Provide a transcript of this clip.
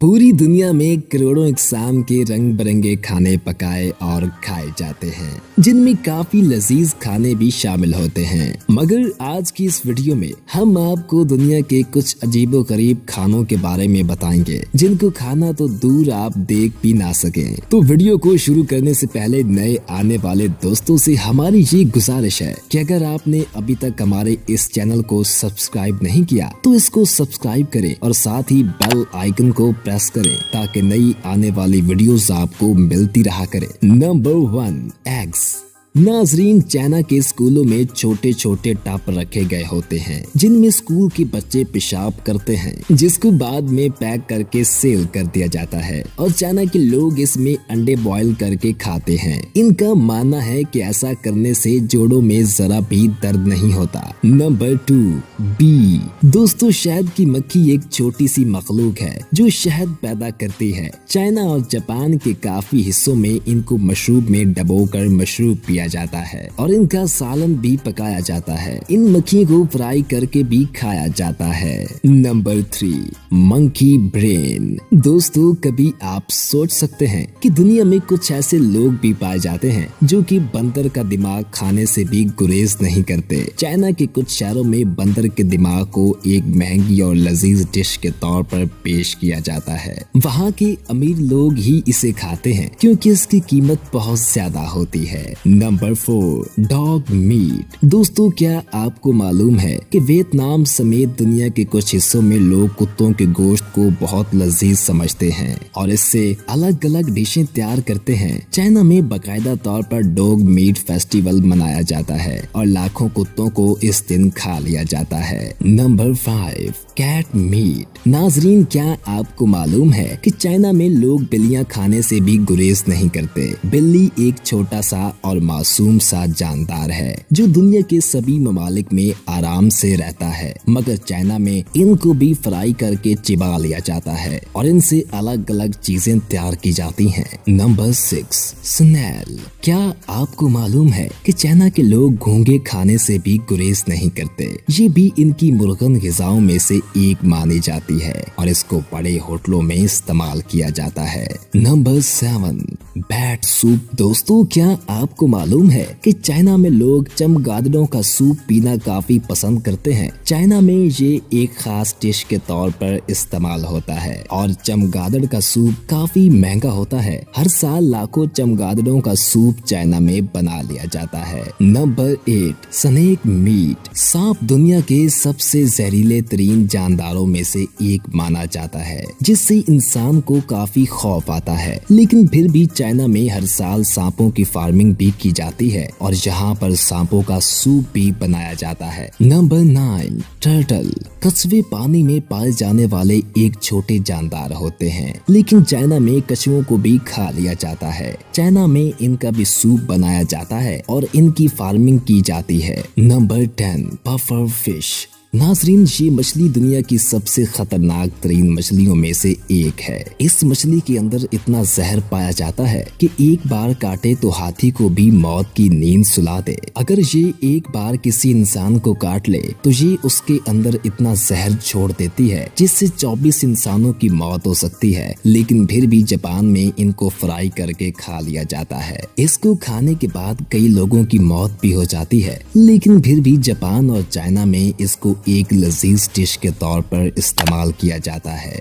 पूरी दुनिया में करोड़ों इकसाम के रंग बिरंगे खाने पकाए और खाए जाते हैं, जिनमें काफी लजीज खाने भी शामिल होते हैं। मगर आज की इस वीडियो में हम आपको दुनिया के कुछ अजीबोगरीब खानों के बारे में बताएंगे, जिनको खाना तो दूर आप देख भी ना सके। तो वीडियो को शुरू करने से पहले नए आने वाले दोस्तों से हमारी ये गुजारिश है कि अगर आपने अभी तक हमारे इस चैनल को सब्सक्राइब नहीं किया तो इसको सब्सक्राइब करें और साथ ही बेल आइकन को प्रेस करें ताकि नई आने वाली वीडियोस आपको मिलती रहा करें। Number 1, eggs. नाजरीन, चाइना के स्कूलों में छोटे छोटे टब रखे गए होते हैं जिनमें स्कूल के बच्चे पेशाब करते हैं, जिसको बाद में पैक करके सेल कर दिया जाता है और चाइना के लोग इसमें अंडे बॉईल करके खाते हैं। इनका मानना है कि ऐसा करने से जोड़ों में जरा भी दर्द नहीं होता। Number 2, bee. दोस्तों, शहद की मक्खी एक छोटी सी मखलूक है जो शहद पैदा करती है। चाइना और जापान के काफी हिस्सों में इनको मशरूब में डबोकर मशरूब पिया जाता है और इनका सालन भी पकाया जाता है। इन मक्खियों को फ्राई करके भी खाया जाता है। Number 3, monkey brain. दोस्तों, कभी आप सोच सकते हैं कि दुनिया में कुछ ऐसे लोग भी पाए जाते हैं जो कि बंदर का दिमाग खाने से भी गुरेज नहीं करते। चाइना के कुछ शहरों में बंदर के दिमाग को एक महंगी और लजीज डिश के तौर पर पेश किया जाता है। वहाँ के अमीर लोग ही इसे खाते हैं क्योंकि इसकी कीमत बहुत ज्यादा होती है। Number 4, dog meat. दोस्तों, क्या आपको मालूम है कि वियतनाम समेत दुनिया के कुछ हिस्सों में लोग कुत्तों के गोश्त को बहुत लजीज समझते हैं और इससे अलग अलग डिशें तैयार करते हैं। चाइना में बाकायदा तौर पर डॉग मीट फेस्टिवल मनाया जाता है और लाखों कुत्तों को इस दिन खा लिया जाता है। Number 5, cat meat. नाजरीन, क्या आपको मालूम है कि चाइना में लोग बिल्लियां खाने से भी गुरेज नहीं करते। बिल्ली एक छोटा सा और मासूम सा जानदार है जो दुनिया के सभी ममालिक में आराम से रहता है, मगर चाइना में इनको भी फ्राई करके चिबा लिया जाता है और इनसे अलग अलग चीजें तैयार की जाती हैं। Number 6, snail. क्या आपको मालूम है कि चाइना के लोग घोंघे खाने से भी गुरेज नहीं करते। ये भी इनकी मुर्गन ग़िज़ाओं में से एक मानी जाती है और इसको बड़े होटलों में इस्तेमाल किया जाता है। Number 7, bat soup. दोस्तों, क्या आपको मालूम है कि चाइना में लोग चमगादड़ों का सूप पीना काफी पसंद करते हैं। चाइना में ये एक खास डिश के तौर पर इस्तेमाल होता है और चमगादड़ का सूप काफी महंगा होता है। हर साल लाखों चमगादड़ों का सूप चाइना में बना लिया जाता है। Number 8, snake meat. सांप दुनिया के सबसे जहरीले तरीन जानदारों में से एक माना जाता है, जिससे इंसान को काफी खौफ आता है। लेकिन फिर भी चाइना में हर साल सांपों की फार्मिंग भी की जाती है और यहाँ पर सांपों का सूप भी बनाया जाता है। Number 9, turtle. कछुए पानी में पाए जाने वाले एक छोटे जानदार होते हैं, लेकिन चाइना में कछुओं को भी खा लिया जाता है। चाइना में इनका भी सूप बनाया जाता है और इनकी फार्मिंग की जाती है। Number 10, puffer fish. नाजरीन, ये मछली दुनिया की सबसे खतरनाक तरीन मछलियों में से एक है। इस मछली के अंदर इतना जहर पाया जाता है कि एक बार काटे तो हाथी को भी मौत की नींद सुला दे। अगर ये एक बार किसी इंसान को काट ले तो ये उसके अंदर इतना जहर छोड़ देती है जिससे 24 इंसानों की मौत हो सकती है। लेकिन फिर भी जापान में इनको फ्राई करके खा लिया जाता है। इसको खाने के बाद कई लोगों की मौत भी हो जाती है, लेकिन फिर भी जापान और चाइना में इसको एक लजीज डिश के तौर पर इस्तेमाल किया जाता है।